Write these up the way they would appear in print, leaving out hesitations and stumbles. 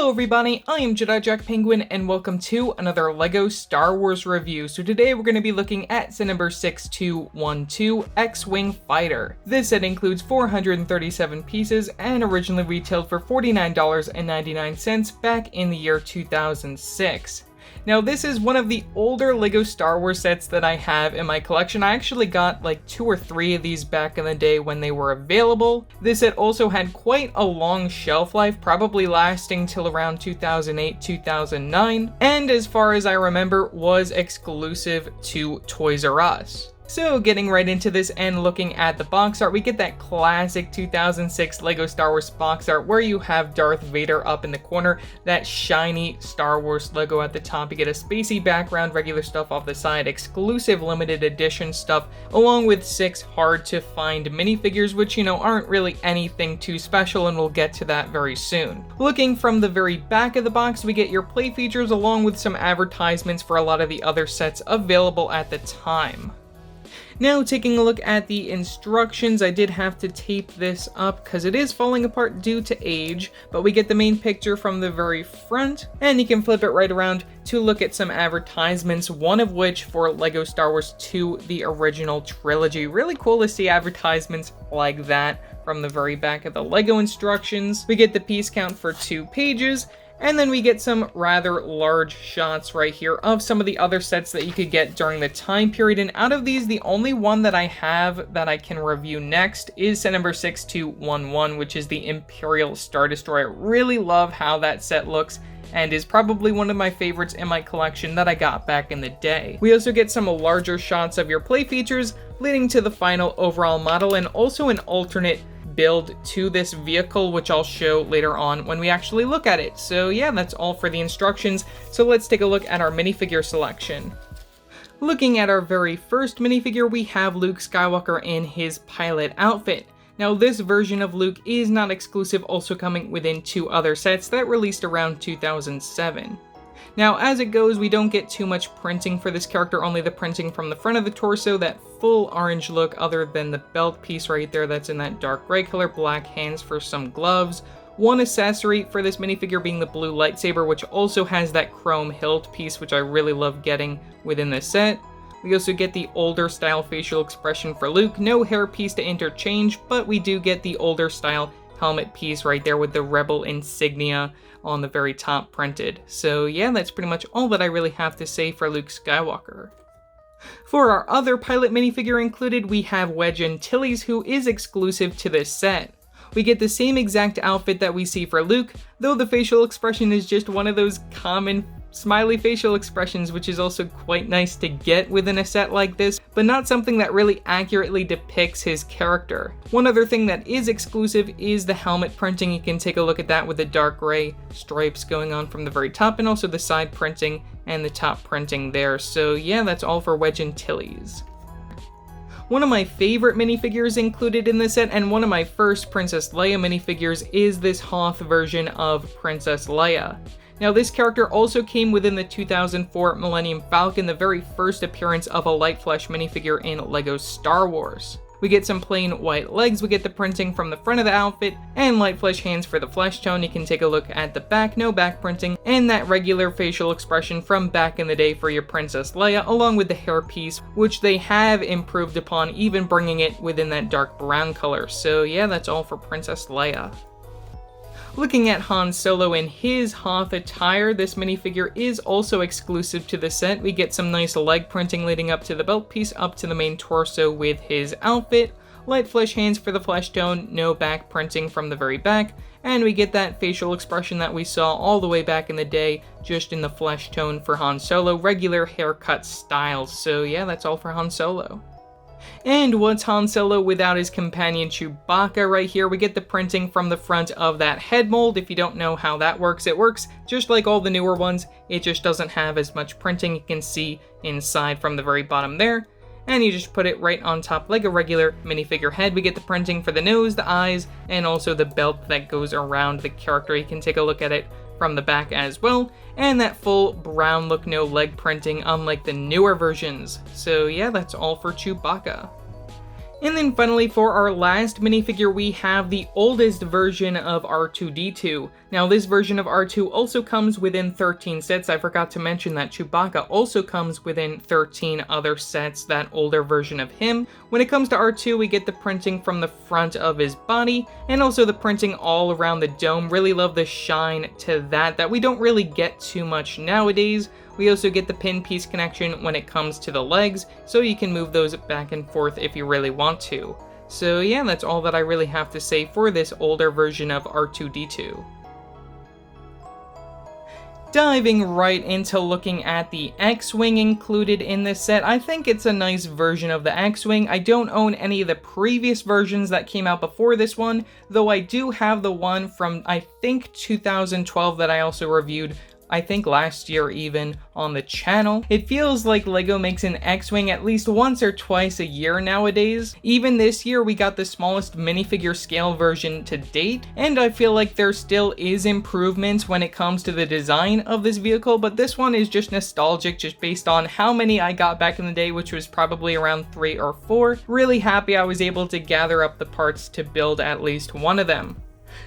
Hello everybody, I am Jedi Jack Penguin and welcome to another LEGO Star Wars review. So today we're going to be looking at set number 6212, X-Wing Fighter. This set includes 437 pieces and originally retailed for $49.99 back in the year 2006. Now this is one of the older LEGO Star Wars sets that I have in my collection. I actually got like 2 or 3 of these back in the day when they were available. This set also had quite a long shelf life, probably lasting till around 2008-2009, and as far as I remember was exclusive to Toys R Us. So getting right into this and looking at the box art, we get that classic 2006 LEGO Star Wars box art where you have Darth Vader up in the corner, that shiny Star Wars logo at the top. You get a spacey background, regular stuff off the side, exclusive limited edition stuff, along with 6 hard to find minifigures, which, aren't really anything too special, and we'll get to that very soon. Looking from the very back of the box, we get your play features along with some advertisements for a lot of the other sets available at the time. Now, taking a look at the instructions, I did have to tape this up because it is falling apart due to age, but we get the main picture from the very front, and you can flip it right around to look at some advertisements, one of which for LEGO Star Wars 2, the original trilogy. Really cool to see advertisements like that from the very back of the LEGO instructions. We get the piece count for 2 pages, and then we get some rather large shots right here of some of the other sets that you could get during the time period. And out of these, the only one that I have that I can review next is set number 6211, which is the Imperial Star Destroyer. I really love how that set looks and is probably one of my favorites in my collection that I got back in the day. We also get some larger shots of your play features leading to the final overall model, and also an alternate build to this vehicle, which I'll show later on when we actually look at it. So yeah, that's all for the instructions. So let's take a look at our minifigure selection. Looking at our very first minifigure, we have Luke Skywalker in his pilot outfit. Now this version of Luke is not exclusive, also coming within 2 other sets that released around 2007. Now, as it goes, we don't get too much printing for this character, only the printing from the front of the torso, that full orange look, other than the belt piece right there that's in that dark gray color, black hands for some gloves. One accessory for this minifigure being the blue lightsaber, which also has that chrome hilt piece, which I really love getting within this set. We also get the older style facial expression for Luke, no hair piece to interchange, but we do get the older style helmet piece right there with the Rebel insignia on the very top printed. So yeah, that's pretty much all that I really have to say for Luke Skywalker. For our other pilot minifigure included, we have Wedge Antilles, who is exclusive to this set. We get the same exact outfit that we see for Luke, though the facial expression is just one of those common smiley facial expressions, which is also quite nice to get within a set like this, but not something that really accurately depicts his character. One other thing that is exclusive is the helmet printing. You can take a look at that with the dark gray stripes going on from the very top, and also the side printing and the top printing there. So yeah, that's all for Wedge Antilles. One of my favorite minifigures included in this set, and one of my first Princess Leia minifigures, is this Hoth version of Princess Leia. Now this character also came within the 2004 Millennium Falcon, the very first appearance of a light flesh minifigure in LEGO Star Wars. We get some plain white legs, we get the printing from the front of the outfit, and light flesh hands for the flesh tone. You can take a look at the back, no back printing, and that regular facial expression from back in the day for your Princess Leia, along with the hair piece, which they have improved upon, even bringing it within that dark brown color. So yeah, that's all for Princess Leia. Looking at Han Solo in his Hoth attire, this minifigure is also exclusive to the set. We get some nice leg printing leading up to the belt piece, up to the main torso with his outfit, light flesh hands for the flesh tone, no back printing from the very back, and we get that facial expression that we saw all the way back in the day, just in the flesh tone for Han Solo, regular haircut style. So yeah, that's all for Han Solo. And what's Han Solo without his companion Chewbacca right here? We get the printing from the front of that head mold. If you don't know how that works, it works just like all the newer ones. It just doesn't have as much printing. You can see inside from the very bottom there. And you just put it right on top like a regular minifigure head. We get the printing for the nose, the eyes, and also the belt that goes around the character. You can take a look at it from the back as well, and that full brown look, no leg printing, unlike the newer versions. So yeah, that's all for Chewbacca. And then finally, for our last minifigure, we have the oldest version of R2-D2. Now, this version of R2 also comes within 13 sets. I forgot to mention that Chewbacca also comes within 13 other sets, that older version of him. When it comes to R2, we get the printing from the front of his body, and also the printing all around the dome. Really love the shine to that we don't really get too much nowadays. We also get the pin piece connection when it comes to the legs, so you can move those back and forth if you really want to. So yeah, that's all that I really have to say for this older version of R2-D2. Diving right into looking at the X-Wing included in this set, I think it's a nice version of the X-Wing. I don't own any of the previous versions that came out before this one, though I do have the one from, I think, 2012 that I also reviewed, I think last year even, on the channel. It feels like LEGO makes an X-Wing at least once or twice a year nowadays. Even this year we got the smallest minifigure scale version to date, and I feel like there still is improvements when it comes to the design of this vehicle, but this one is just nostalgic just based on how many I got back in the day, which was probably around 3 or 4. Really happy I was able to gather up the parts to build at least one of them.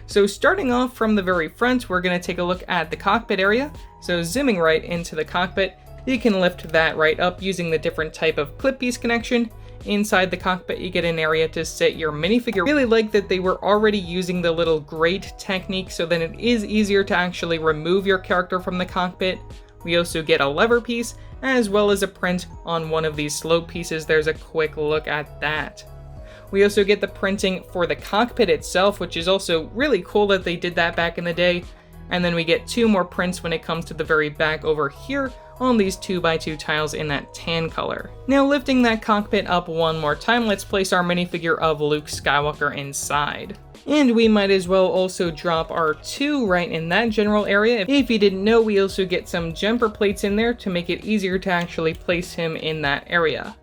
So starting off from the very front, we're going to take a look at the cockpit area. So zooming right into the cockpit, you can lift that right up using the different type of clip piece connection. Inside the cockpit, you get an area to sit your minifigure. Really like that they were already using the little grate technique, so then it is easier to actually remove your character from the cockpit. We also get a lever piece, as well as a print on one of these slope pieces. There's a quick look at that. We also get the printing for the cockpit itself, which is also really cool that they did that back in the day. And then we get 2 more prints when it comes to the very back over here on these 2x2 tiles in that tan color. Now lifting that cockpit up one more time, let's place our minifigure of Luke Skywalker inside. And we might as well also drop R2 right in that general area. If you didn't know, we also get some jumper plates in there to make it easier to actually place him in that area.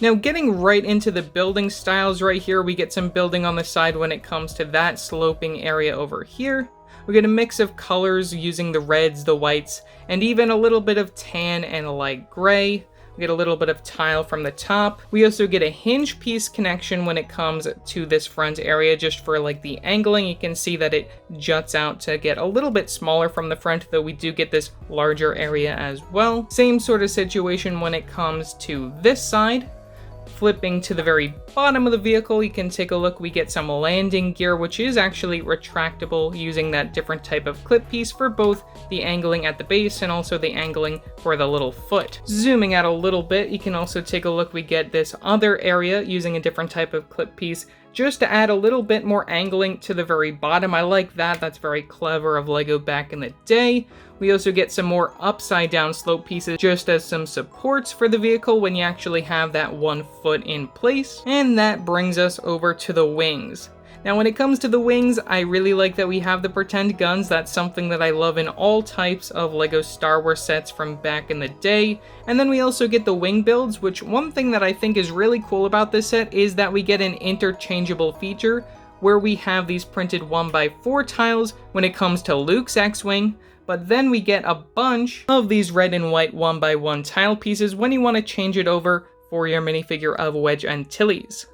Now getting right into the building styles right here, we get some building on the side when it comes to that sloping area over here. We get a mix of colors using the reds, the whites, and even a little bit of tan and a light gray. We get a little bit of tile from the top. We also get a hinge piece connection when it comes to this front area, just for like the angling. You can see that it juts out to get a little bit smaller from the front, though we do get this larger area as well. Same sort of situation when it comes to this side. Flipping to the very bottom of the vehicle, you can take a look. We get some landing gear, which is actually retractable using that different type of clip piece for both the angling at the base and also the angling for the little foot. Zooming out a little bit, you can also take a look. We get this other area using a different type of clip piece just to add a little bit more angling to the very bottom. I like that. That's very clever of LEGO back in the day. We also get some more upside down slope pieces just as some supports for the vehicle when you actually have that one foot in place. And that brings us over to the wings. Now when it comes to the wings, I really like that we have the pretend guns. That's something that I love in all types of LEGO Star Wars sets from back in the day. And then we also get the wing builds, which one thing that I think is really cool about this set is that we get an interchangeable feature where we have these printed 1x4 tiles when it comes to Luke's X-Wing, but then we get a bunch of these red and white 1x1 tile pieces when you want to change it over for your minifigure of Wedge Antilles.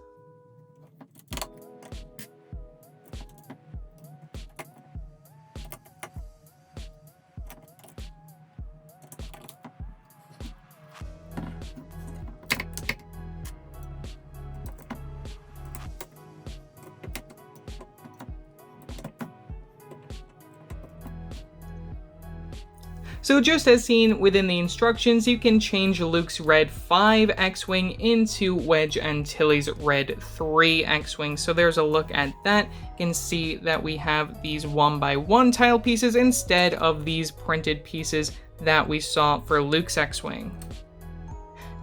So just as seen within the instructions, you can change Luke's Red 5 X-Wing into Wedge Antilles' Red 3 X-Wing. So there's a look at that. You can see that we have these 1x1 tile pieces instead of these printed pieces that we saw for Luke's X-Wing.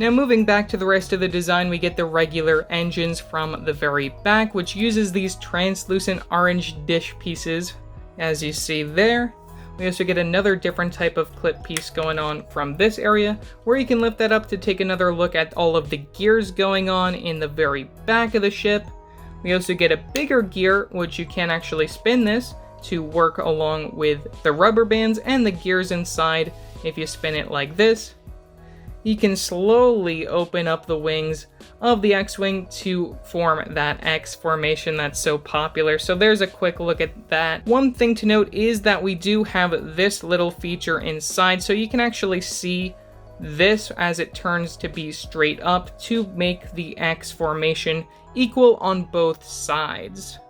Now moving back to the rest of the design, we get the regular engines from the very back, which uses these translucent orange dish pieces, as you see there. We also get another different type of clip piece going on from this area, where you can lift that up to take another look at all of the gears going on in the very back of the ship. We also get a bigger gear, which you can actually spin this to work along with the rubber bands and the gears inside if you spin it like this. you can slowly open up the wings of the X-Wing to form that X formation that's so popular. So there's a quick look at that. One thing to note is that we do have this little feature inside, so you can actually see this as it turns to be straight up to make the X formation equal on both sides.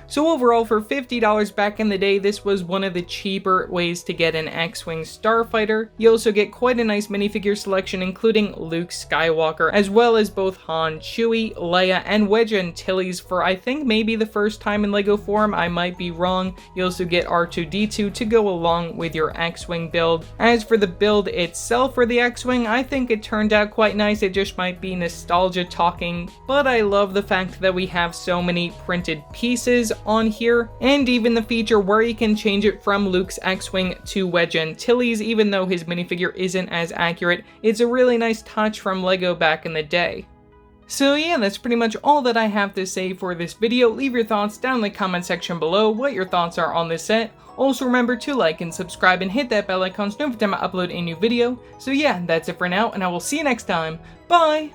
So overall, for $50 back in the day, this was one of the cheaper ways to get an X-Wing starfighter. You also get quite a nice minifigure selection, including Luke Skywalker, as well as both Han, Chewie, Leia, and Wedge Antilles for I think maybe the first time in LEGO form, I might be wrong. You also get R2-D2 to go along with your X-Wing build. As for the build itself for the X-Wing, I think it turned out quite nice. It just might be nostalgia talking, but I love the fact that we have so many printed pieces on here, and even the feature where you can change it from Luke's X-Wing to Wedge Antilles, even though his minifigure isn't as accurate. It's a really nice touch from LEGO back in the day. So yeah, that's pretty much all that I have to say for this video. Leave your thoughts down in the comment section below, what your thoughts are on this set. Also remember to like and subscribe and hit that bell icon so every time I upload a new video. So yeah, that's it for now, and I will see you next time. Bye!